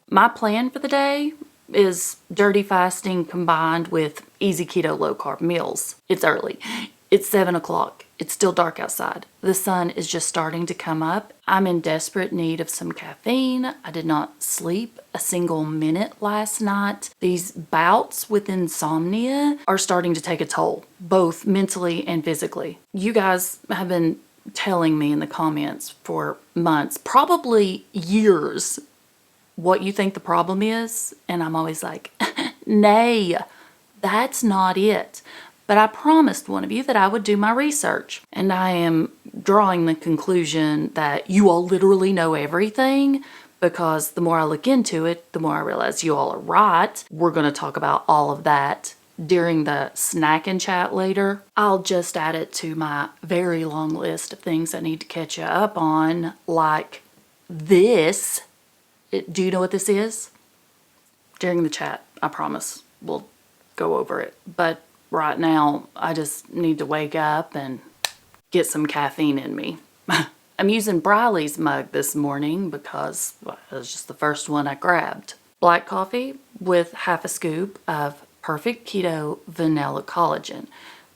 My plan for the day is dirty fasting combined with easy keto low carb meals. It's early. It's 7 o'clock. It's still dark outside. The sun is just starting to come up. I'm in desperate need of some caffeine. I did not sleep a single minute last night. These bouts with insomnia are starting to take a toll, both mentally and physically. You guys have been telling me in the comments for months, probably years, what you think the problem is. And I'm always like, nay, that's not it. But I promised one of you that I would do my research. And I am drawing the conclusion that you all literally know everything, because the more I look into it, the more I realize you all are right. We're going to talk about all of that during the snack and chat later. I'll just add it to my very long list of things I need to catch you up on, like this. Do you know what this is? During the chat, I promise we'll go over it. But right now, I just need to wake up and get some caffeine in me. I'm using Briley's mug this morning because it was just the first one I grabbed. Black coffee with half a scoop of perfect keto vanilla collagen.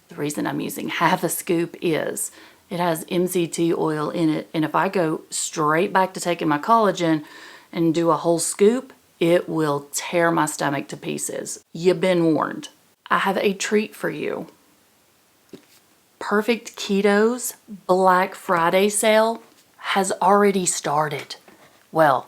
The reason I'm using half a scoop is it has MCT oil in it, and if I go straight back to taking my collagen and do a whole scoop, it will tear my stomach to pieces. You've been warned. I have a treat for you. Perfect Keto's Black Friday sale has already started. Well,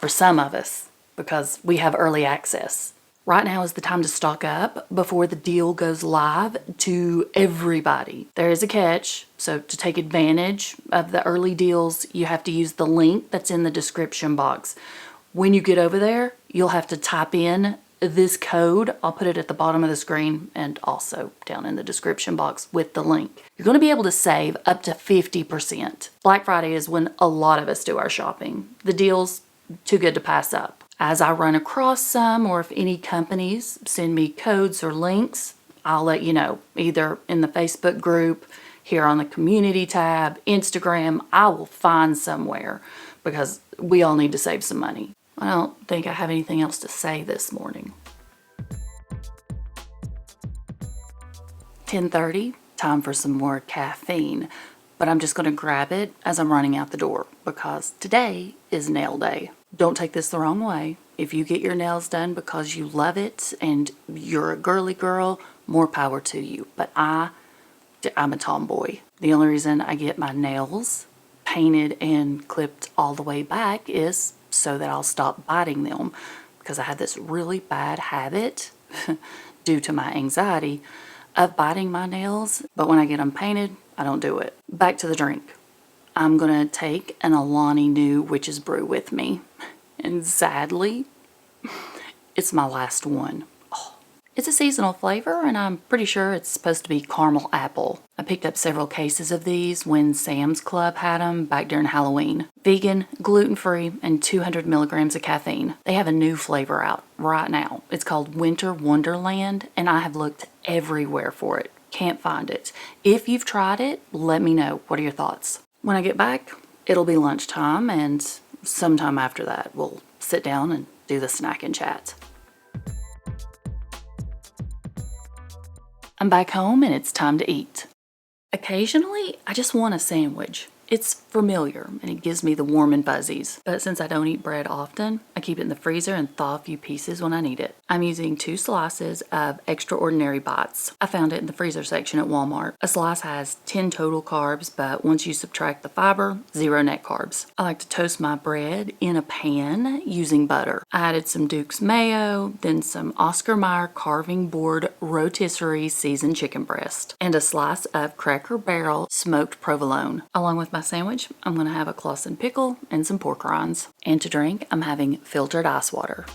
for some of us, because we have early access. Right now is the time to stock up before the deal goes live to everybody. There is a catch, so to take advantage of the early deals, you have to use the link that's in the description box. When you get over there, you'll have to type in this code. I'll put it at the bottom of the screen and also down in the description box with the link. You're going to be able to save up to 50%. Black Friday is when a lot of us do our shopping. The deal's too good to pass up. As I run across some, or if any companies send me codes or links, I'll let you know, either in the Facebook group, here on the community tab, Instagram. I will find somewhere, because we all need to save some money. I don't think I have anything else to say this morning. 10:30, time for some more caffeine, but I'm just going to grab it as I'm running out the door, because today is nail day. Don't take this the wrong way. If you get your nails done because you love it and you're a girly girl, more power to you. But I'm a tomboy. The only reason I get my nails painted and clipped all the way back is so that I'll stop biting them, because I have this really bad habit due to my anxiety of biting my nails. But when I get them painted, I don't do it. Back to the drink. I'm going to take an Alani Nu Witch's Brew with me. And sadly, it's my last one. Oh, it's a seasonal flavor, and I'm pretty sure it's supposed to be caramel apple. I picked up several cases of these when Sam's Club had them back during Halloween. Vegan, gluten-free, and 200 milligrams of caffeine. They have a new flavor out right now. It's called Winter Wonderland, and I have looked everywhere for it. Can't find it. If you've tried it, let me know. What are your thoughts? When I get back, it'll be lunchtime, and sometime after that, we'll sit down and do the snack and chat. I'm back home, and it's time to eat. Occasionally, I just want a sandwich. It's familiar, and it gives me the warm and fuzzies. But since I don't eat bread often, I keep it in the freezer and thaw a few pieces when I need it. I'm using 2 slices of Extraordinary Bites. I found it in the freezer section at Walmart. A slice has 10 total carbs, but once you subtract the fiber, 0 net carbs. I like to toast my bread in a pan using butter. I added some Duke's mayo, then some Oscar Mayer carving board rotisserie seasoned chicken breast, and a slice of Cracker Barrel smoked provolone. Along with my sandwich, I'm going to have a Clausen pickle and some pork rinds. And to drink, I'm having filtered ice water.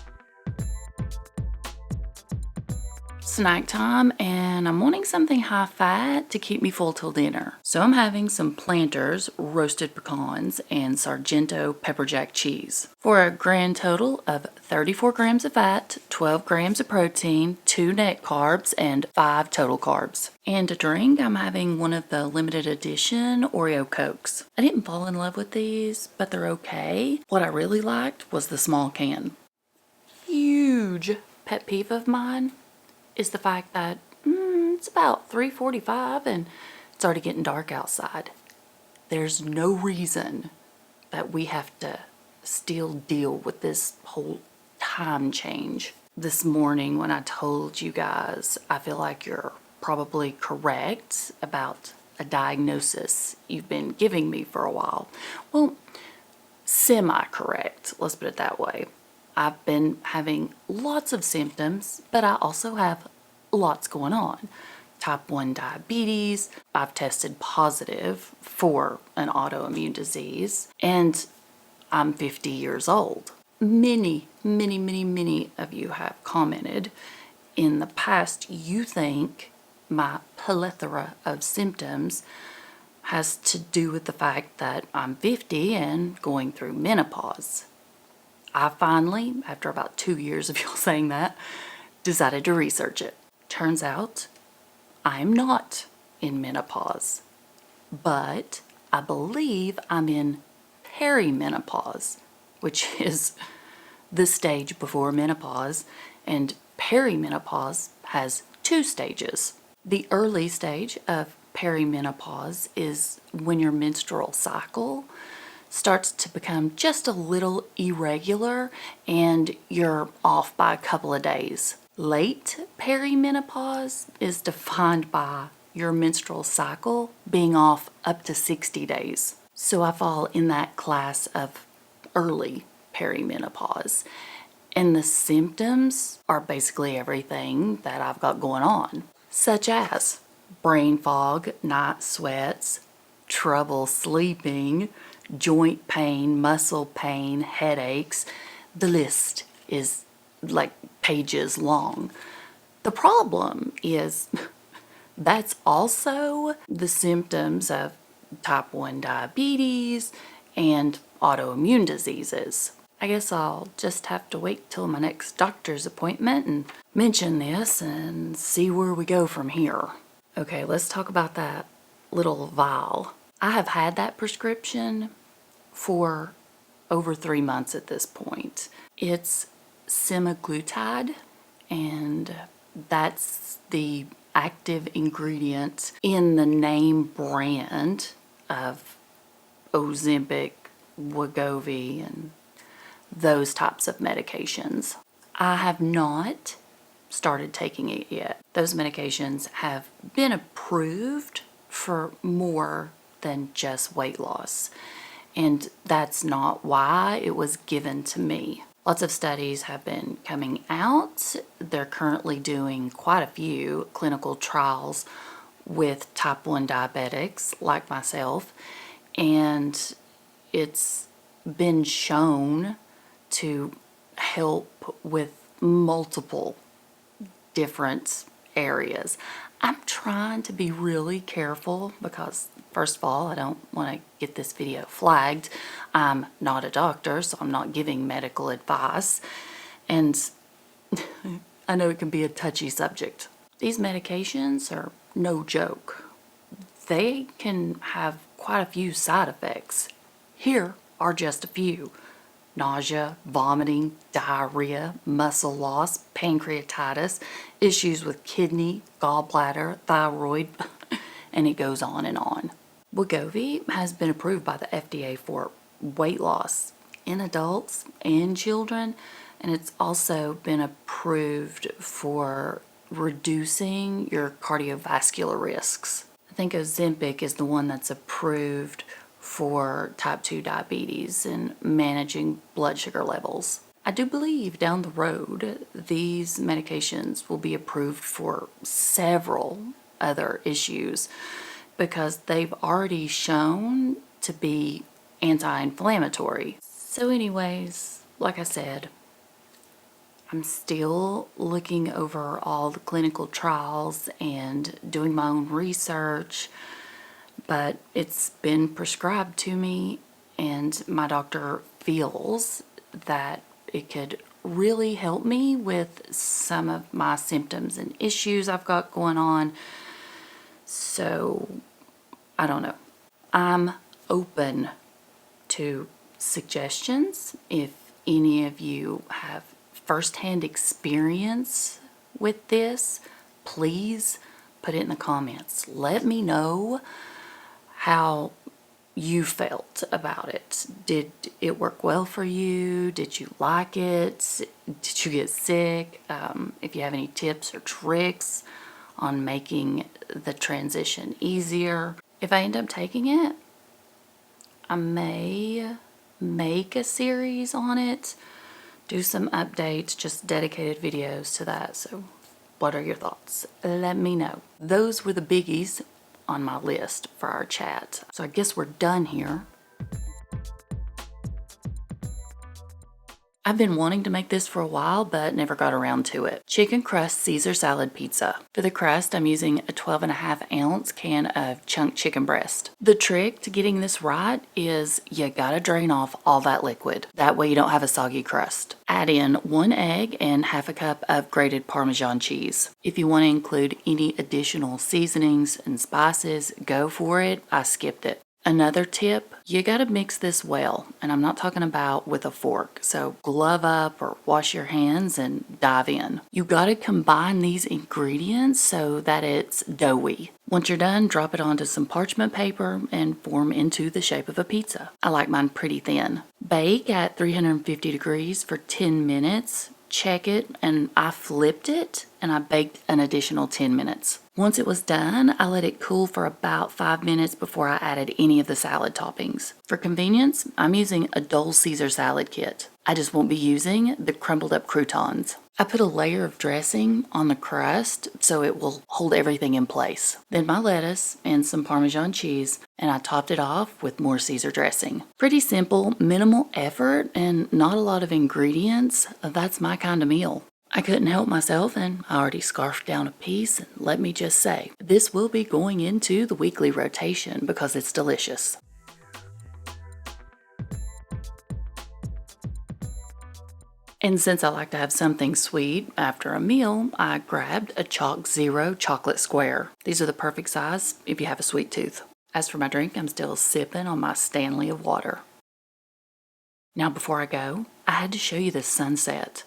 Snack time, and I'm wanting something high fat to keep me full till dinner. So I'm having some Planters roasted pecans and Sargento pepper jack cheese for a grand total of 34 grams of fat, 12 grams of protein, 2 net carbs, and 5 total carbs. And to drink, I'm having one of the limited edition Oreo Cokes. I didn't fall in love with these, but they're okay. What I really liked was the small can. huge pet peeve of mine is the fact that it's about 3:45 and it's already getting dark outside. There's no reason that we have to still deal with this whole time change. This morning when I told you guys, I feel like you're probably correct about a diagnosis you've been giving me for a while. Well, semi-correct, let's put it that way. I've been having lots of symptoms, but I also have lots going on. Type 1 diabetes, I've tested positive for an autoimmune disease, and I'm 50 years old. Many of you have commented in the past you think my plethora of symptoms has to do with the fact that I'm 50 and going through menopause. I finally, after about 2 years of y'all saying that, decided to research it. Turns out I'm not in menopause, but I believe I'm in perimenopause, which is the stage before menopause, and perimenopause has 2 stages. The early stage of perimenopause is when your menstrual cycle starts to become just a little irregular and you're off by a couple of days. Late perimenopause is defined by your menstrual cycle being off up to 60 days. So I fall in that class of early perimenopause. And the symptoms are basically everything that I've got going on, such as brain fog, night sweats, trouble sleeping, joint pain, muscle pain, headaches. The list is like pages long. The problem is that's also the symptoms of type 1 diabetes and autoimmune diseases. I guess I'll just have to wait till my next doctor's appointment and mention this and see where we go from here. Okay, let's talk about that little vial. I have had that prescription for over 3 months at this point. It's semaglutide, and that's the active ingredient in the name brand of OZEMPIC, Wegovy, and those types of medications. I have not started taking it yet. Those medications have been approved for more than just weight loss, and that's not why it was given to me. Lots of studies have been coming out. They're currently doing quite a few clinical trials with type 1 diabetics like myself, and it's been shown to help with multiple different areas. I'm trying to be really careful because, first of all, I don't want to get this video flagged. I'm not a doctor, so I'm not giving medical advice. And I know it can be a touchy subject. These medications are no joke. They can have quite a few side effects. Here are just a few: nausea, vomiting, diarrhea, muscle loss, pancreatitis, issues with kidney, gallbladder, thyroid, and it goes on and on. Wegovy has been approved by the FDA for weight loss in adults and children, and it's also been approved for reducing your cardiovascular risks. I think Ozempic is the one that's approved for type 2 diabetes and managing blood sugar levels. I do believe down the road these medications will be approved for several other issues because they've already shown to be anti-inflammatory. So anyways, like I said, I'm still looking over all the clinical trials and doing my own research, but it's been prescribed to me, and my doctor feels that it could really help me with some of my symptoms and issues I've got going on. So, I don't know. I'm open to suggestions. If any of you have firsthand experience with this, please put it in the comments. Let me know how you felt about it. Did it work well for you? Did you like it? Did you get sick? If you have any tips or tricks on making the transition easier. If I end up taking it, I may make a series on it, do some updates, just dedicated videos to that. So what are your thoughts? Let me know. Those were the biggies on my list for our chat. So I guess we're done here. I've been wanting to make this for a while, but never got around to it. Chicken crust Caesar salad pizza. For the crust, I'm using a 12.5-ounce can of chunked chicken breast. The trick to getting this right is you gotta drain off all that liquid. That way you don't have a soggy crust. Add in 1 egg and half a cup of grated Parmesan cheese. If you want to include any additional seasonings and spices, go for it. I skipped it. Another tip, you gotta mix this well, and I'm not talking about with a fork, so glove up or wash your hands and dive in. You gotta combine these ingredients so that it's doughy. Once you're done, drop it onto some parchment paper and form into the shape of a pizza. I like mine pretty thin. Bake at 350 degrees for 10 minutes. Check it, and I flipped it and I baked an additional 10 minutes. Once it was done, I let it cool for about 5 minutes before I added any of the salad toppings. For convenience, I'm using a Dole Caesar salad kit. I just won't be using the crumbled up croutons. I put a layer of dressing on the crust so it will hold everything in place. Then my lettuce and some Parmesan cheese, and I topped it off with more Caesar dressing. Pretty simple, minimal effort, and not a lot of ingredients. That's my kind of meal. I couldn't help myself, and I already scarfed down a piece, and let me just say, this will be going into the weekly rotation because it's delicious. And since I like to have something sweet after a meal, I grabbed a Chalk Zero chocolate square. These are the perfect size if you have a sweet tooth. As for my drink, I'm still sipping on my Stanley of water. Now before I go, I had to show you the sunset.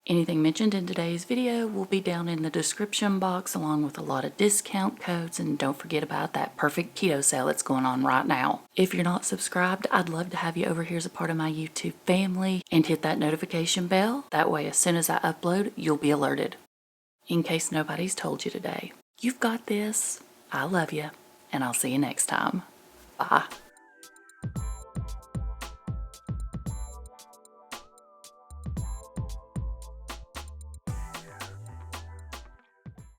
Anything mentioned in today's video will be down in the description box along with a lot of discount codes, and don't forget about that perfect keto sale that's going on right now. If you're not subscribed, I'd love to have you over here as a part of my YouTube family and hit that notification bell. That way as soon as I upload, you'll be alerted. In case nobody's told you today, you've got this. I love you, and I'll see you next time. Bye.